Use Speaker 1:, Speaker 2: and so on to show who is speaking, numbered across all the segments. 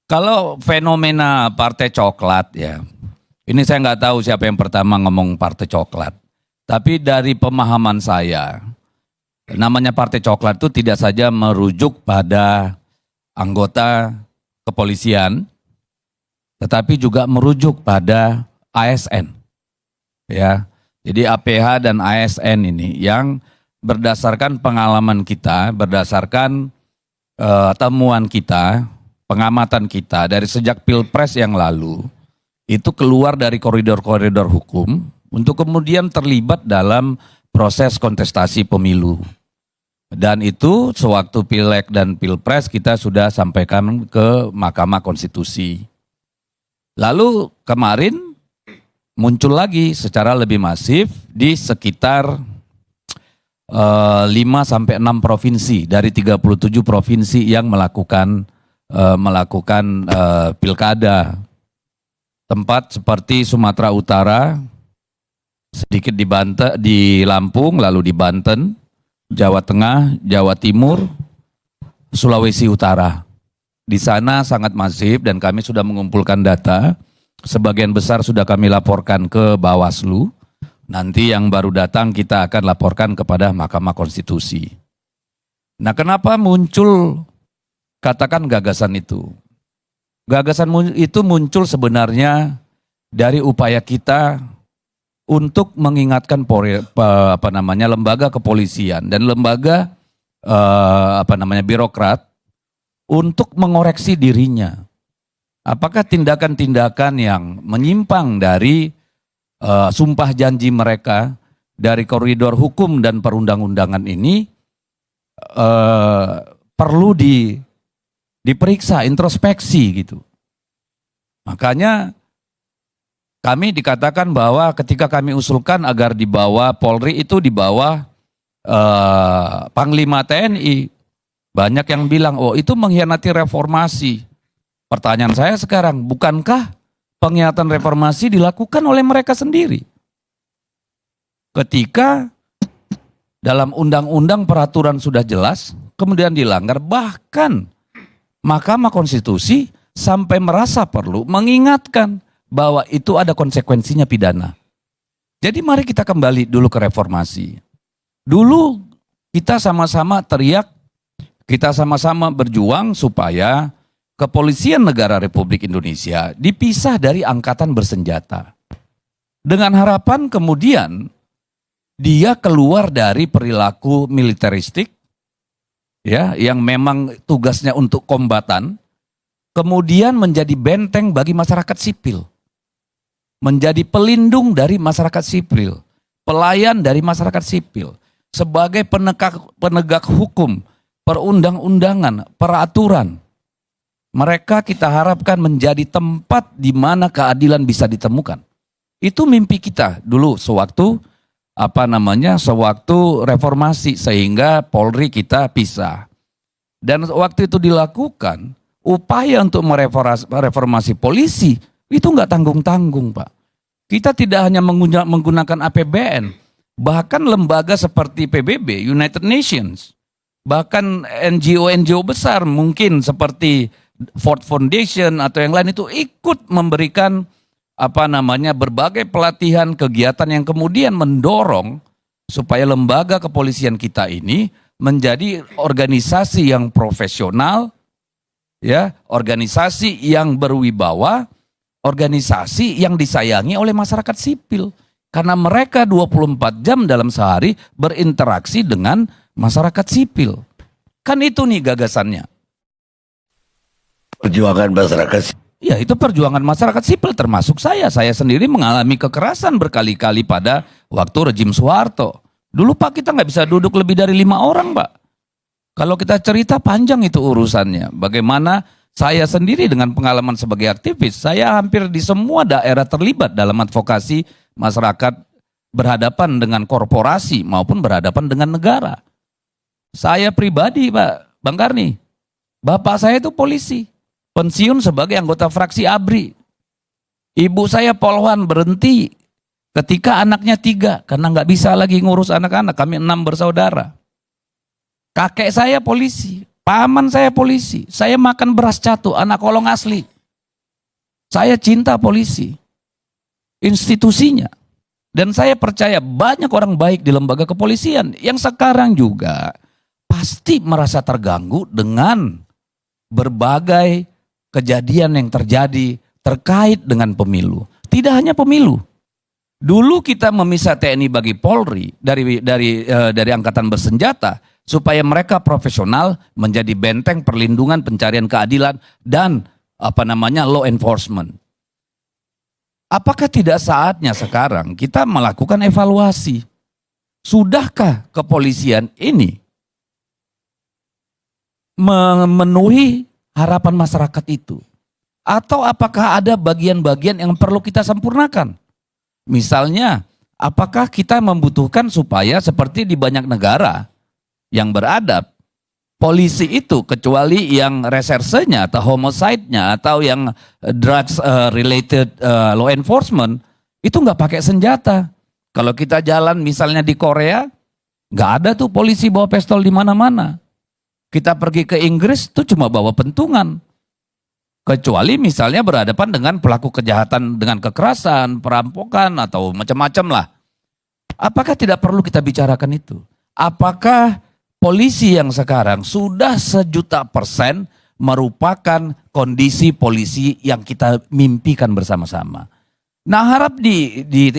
Speaker 1: Kalau fenomena partai coklat ya, ini saya nggak tahu siapa yang pertama ngomong partai coklat. Tapi dari pemahaman saya, namanya partai coklat itu tidak saja merujuk pada anggota kepolisian, tetapi juga merujuk pada ASN. Ya, jadi APH dan ASN ini yang berdasarkan pengalaman kita, berdasarkan temuan kita, pengamatan kita dari sejak Pilpres yang lalu, itu keluar dari koridor-koridor hukum untuk kemudian terlibat dalam proses kontestasi pemilu. Dan itu sewaktu Pileg dan Pilpres kita sudah sampaikan ke Mahkamah Konstitusi. Lalu kemarin muncul lagi secara lebih masif di sekitar 5-6 provinsi dari 37 provinsi yang melakukan pilkada. Tempat seperti Sumatera Utara, sedikit di Lampung, lalu di Banten, Jawa Tengah, Jawa Timur, Sulawesi Utara. Di sana sangat masif dan kami sudah mengumpulkan data. Sebagian besar sudah kami laporkan ke Bawaslu. Nanti yang baru datang kita akan laporkan kepada Mahkamah Konstitusi. Nah, kenapa muncul katakan gagasan itu? Gagasan itu muncul sebenarnya dari upaya kita untuk mengingatkan lembaga kepolisian dan lembaga birokrat untuk mengoreksi dirinya. Apakah tindakan-tindakan yang menyimpang dari sumpah janji mereka dari koridor hukum dan perundang-undangan ini perlu diperiksa, introspeksi gitu. Makanya kami dikatakan bahwa ketika kami usulkan agar dibawa Polri itu di bawah Panglima TNI, banyak yang bilang, oh itu mengkhianati reformasi. Pertanyaan saya sekarang, bukankah pengkhianatan reformasi dilakukan oleh mereka sendiri? Ketika dalam undang-undang peraturan sudah jelas, kemudian dilanggar, bahkan Mahkamah Konstitusi sampai merasa perlu mengingatkan bahwa itu ada konsekuensinya pidana. Jadi mari kita kembali dulu ke reformasi. Dulu kita sama-sama teriak, kita sama-sama berjuang supaya Kepolisian Negara Republik Indonesia dipisah dari angkatan bersenjata. Dengan harapan kemudian dia keluar dari perilaku militeristik, ya, yang memang tugasnya untuk kombatan, kemudian menjadi benteng bagi masyarakat sipil. Menjadi pelindung dari masyarakat sipil, pelayan dari masyarakat sipil, sebagai penegak hukum, perundang-undangan, peraturan. Mereka kita harapkan menjadi tempat di mana keadilan bisa ditemukan. Itu mimpi kita dulu sewaktu reformasi, sehingga Polri kita pisah. Dan waktu itu dilakukan upaya untuk mereformasi polisi itu nggak tanggung-tanggung, Pak. Kita tidak hanya menggunakan APBN, bahkan lembaga seperti PBB, United Nations, bahkan NGO-NGO besar mungkin seperti Ford Foundation atau yang lain itu ikut memberikan berbagai pelatihan kegiatan yang kemudian mendorong supaya lembaga kepolisian kita ini menjadi organisasi yang profesional, ya, organisasi yang berwibawa, organisasi yang disayangi oleh masyarakat sipil. Karena mereka 24 jam dalam sehari berinteraksi dengan masyarakat sipil. Kan itu nih gagasannya.
Speaker 2: Perjuangan masyarakat.
Speaker 1: Ya, itu perjuangan masyarakat sipil, termasuk saya. Saya sendiri mengalami kekerasan berkali-kali pada waktu rejim Soeharto. Dulu Pak, kita nggak bisa duduk lebih dari 5 orang, Pak. Kalau kita cerita panjang itu urusannya. Bagaimana saya sendiri dengan pengalaman sebagai aktivis, saya hampir di semua daerah terlibat dalam advokasi masyarakat berhadapan dengan korporasi maupun berhadapan dengan negara. Saya pribadi, Pak Bang Karni, bapak saya itu polisi, pensiun sebagai anggota fraksi ABRI. Ibu saya polwan, berhenti ketika anaknya 3 karena nggak bisa lagi ngurus anak-anak. Kami 6 bersaudara. Kakek saya polisi, Paman saya polisi, saya makan beras catu, anak kolong asli. Saya cinta polisi, institusinya. Dan saya percaya banyak orang baik di lembaga kepolisian yang sekarang juga pasti merasa terganggu dengan berbagai kejadian yang terjadi terkait dengan pemilu. Tidak hanya pemilu. Dulu kita memisah TNI bagi Polri dari angkatan bersenjata supaya mereka profesional menjadi benteng perlindungan, pencarian keadilan dan law enforcement. Apakah tidak saatnya sekarang kita melakukan evaluasi? Sudahkah kepolisian ini memenuhi harapan masyarakat itu? Atau apakah ada bagian-bagian yang perlu kita sempurnakan? Misalnya, apakah kita membutuhkan supaya seperti di banyak negara yang beradab, polisi itu kecuali yang resersenya atau homicide-nya atau yang drugs related law enforcement itu nggak pakai senjata. Kalau kita jalan misalnya di Korea, nggak ada tuh polisi bawa pistol di mana-mana. Kita pergi ke Inggris tuh cuma bawa pentungan. Kecuali misalnya berhadapan dengan pelaku kejahatan dengan kekerasan, perampokan atau macam-macam lah. Apakah tidak perlu kita bicarakan itu? Apakah polisi yang sekarang sudah 1.000.000% merupakan kondisi polisi yang kita mimpikan bersama-sama? Nah, harap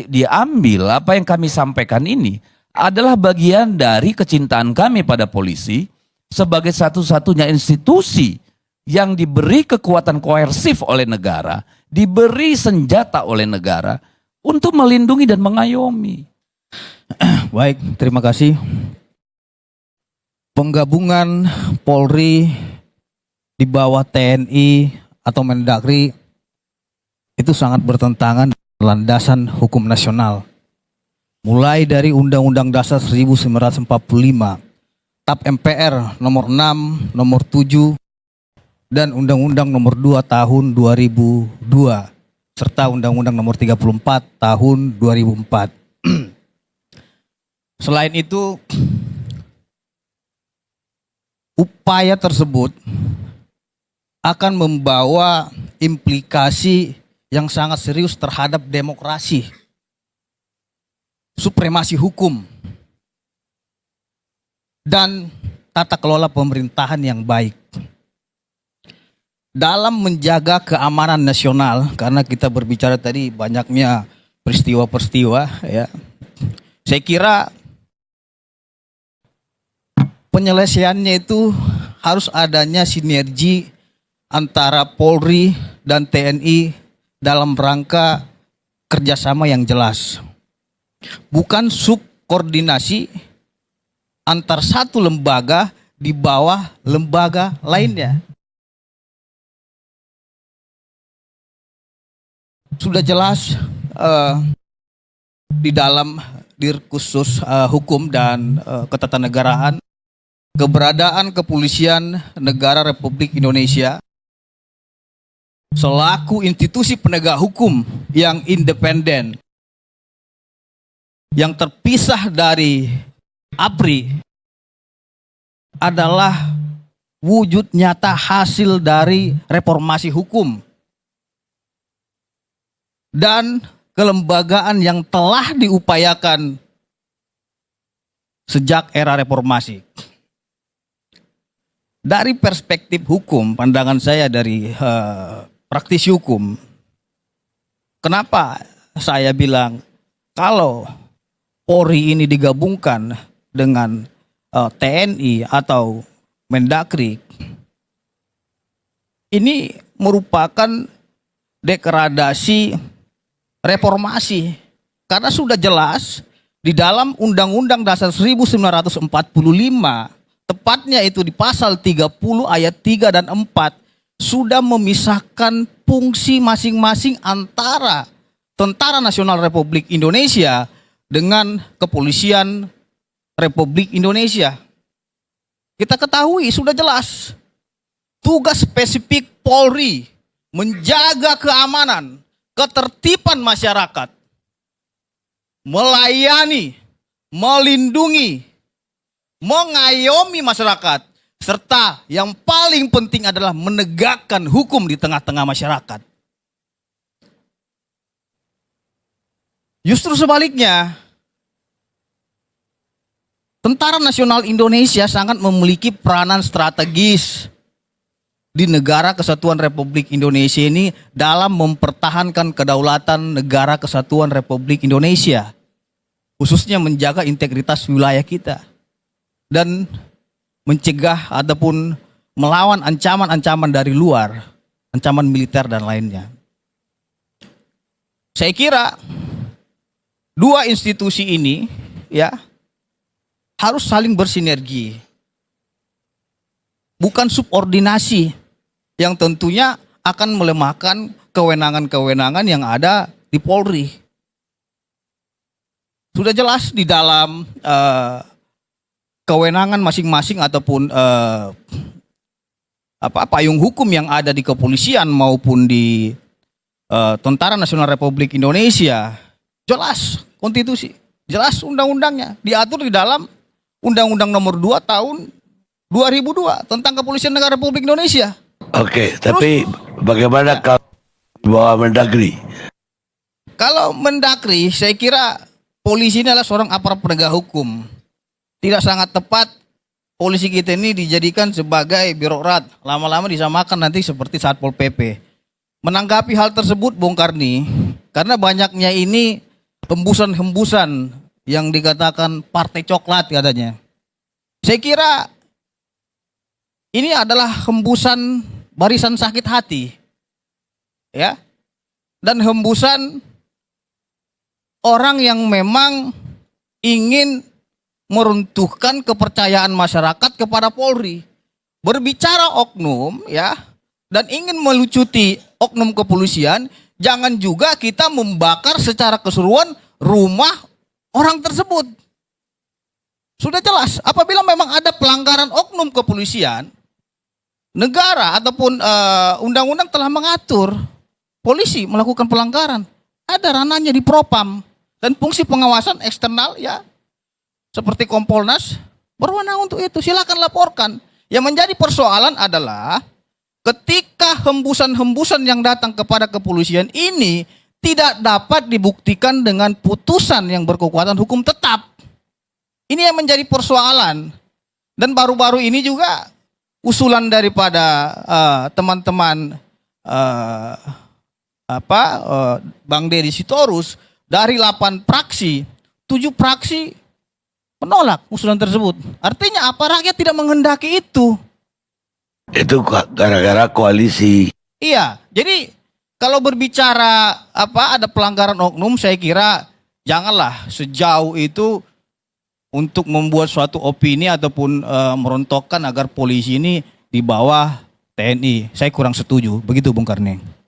Speaker 1: diambil apa yang kami sampaikan ini adalah bagian dari kecintaan kami pada polisi sebagai satu-satunya institusi yang diberi kekuatan koersif oleh negara, diberi senjata oleh negara untuk melindungi dan mengayomi.
Speaker 2: Baik, terima kasih. Penggabungan Polri di bawah TNI atau Mendagri itu sangat bertentangan dengan landasan hukum nasional. Mulai dari Undang-Undang Dasar 1945, TAP MPR nomor 6, nomor 7, dan Undang-Undang nomor 2 tahun 2002 serta Undang-Undang nomor 34 tahun 2004. Selain itu, upaya tersebut akan membawa implikasi yang sangat serius terhadap demokrasi, supremasi hukum, dan tata kelola pemerintahan yang baik. Dalam menjaga keamanan nasional, karena kita berbicara tadi banyaknya peristiwa-peristiwa, ya, saya kira penyelesaiannya itu harus adanya sinergi antara Polri dan TNI dalam rangka kerjasama yang jelas. Bukan subkoordinasi antar satu lembaga di bawah lembaga lainnya. Sudah jelas di dalam Dirkhusus Hukum dan Ketatanegaraan, keberadaan Kepolisian Negara Republik Indonesia selaku institusi penegak hukum yang independen, yang terpisah dari APRI, adalah wujud nyata hasil dari reformasi hukum dan kelembagaan yang telah diupayakan sejak era reformasi. Dari perspektif hukum, pandangan saya dari praktisi hukum, kenapa saya bilang kalau Polri ini digabungkan dengan TNI atau Mendagri, ini merupakan degradasi reformasi, karena sudah jelas di dalam Undang-Undang Dasar 1945, tepatnya itu di pasal 30 ayat 3 dan 4, sudah memisahkan fungsi masing-masing antara Tentara Nasional Republik Indonesia dengan Kepolisian Republik Indonesia. Kita ketahui sudah jelas tugas spesifik Polri menjaga keamanan, ketertiban masyarakat, melayani, melindungi, mengayomi masyarakat serta yang paling penting adalah menegakkan hukum di tengah-tengah masyarakat. Justru sebaliknya, Tentara Nasional Indonesia sangat memiliki peranan strategis di negara kesatuan Republik Indonesia ini dalam mempertahankan kedaulatan negara kesatuan Republik Indonesia, khususnya menjaga integritas wilayah kita dan mencegah ataupun melawan ancaman-ancaman dari luar, ancaman militer dan lainnya. Saya kira dua institusi ini ya harus saling bersinergi. Bukan subordinasi yang tentunya akan melemahkan kewenangan-kewenangan yang ada di Polri. Sudah jelas di dalam kewenangan masing-masing ataupun payung hukum yang ada di kepolisian maupun di Tentara Nasional Republik Indonesia, jelas konstitusi, jelas undang-undangnya diatur di dalam Undang-Undang Nomor 2 Tahun 2002 tentang Kepolisian Negara Republik Indonesia.
Speaker 3: Oke, tapi bagaimana kalau bawa Mendagri?
Speaker 2: Kalau Mendagri, saya kira polisi ini adalah seorang aparat penegak hukum. Tidak sangat tepat polisi kita ini dijadikan sebagai birokrat. Lama-lama disamakan nanti seperti Satpol PP. Menanggapi hal tersebut, Bung Karni, karena banyaknya ini hembusan-hembusan yang dikatakan partai coklat katanya. Saya kira ini adalah hembusan barisan sakit hati. Ya. Dan hembusan orang yang memang ingin meruntuhkan kepercayaan masyarakat kepada Polri. Berbicara oknum ya dan ingin melucuti oknum kepolisian, jangan juga kita membakar secara keseluruhan rumah orang tersebut. Sudah jelas, apabila memang ada pelanggaran oknum kepolisian, negara ataupun undang-undang telah mengatur polisi melakukan pelanggaran. Ada ranahnya di Propam dan fungsi pengawasan eksternal ya seperti Kompolnas berwenang untuk itu. Silakan laporkan. Yang menjadi persoalan adalah ketika hembusan-hembusan yang datang kepada kepolisian ini tidak dapat dibuktikan dengan putusan yang berkekuatan hukum tetap. Ini yang menjadi persoalan. Dan baru-baru ini juga usulan daripada teman-teman Bang Deddy Sitorus dari 8 praksi, 7 praksi menolak usulan tersebut. Artinya apa? Rakyat tidak menghendaki itu.
Speaker 3: Itu gara-gara koalisi.
Speaker 2: Iya, jadi kalau berbicara ada pelanggaran oknum, saya kira janganlah sejauh itu untuk membuat suatu opini ataupun merontokkan agar polisi ini di bawah TNI. Saya kurang setuju. Begitu Bung Karni.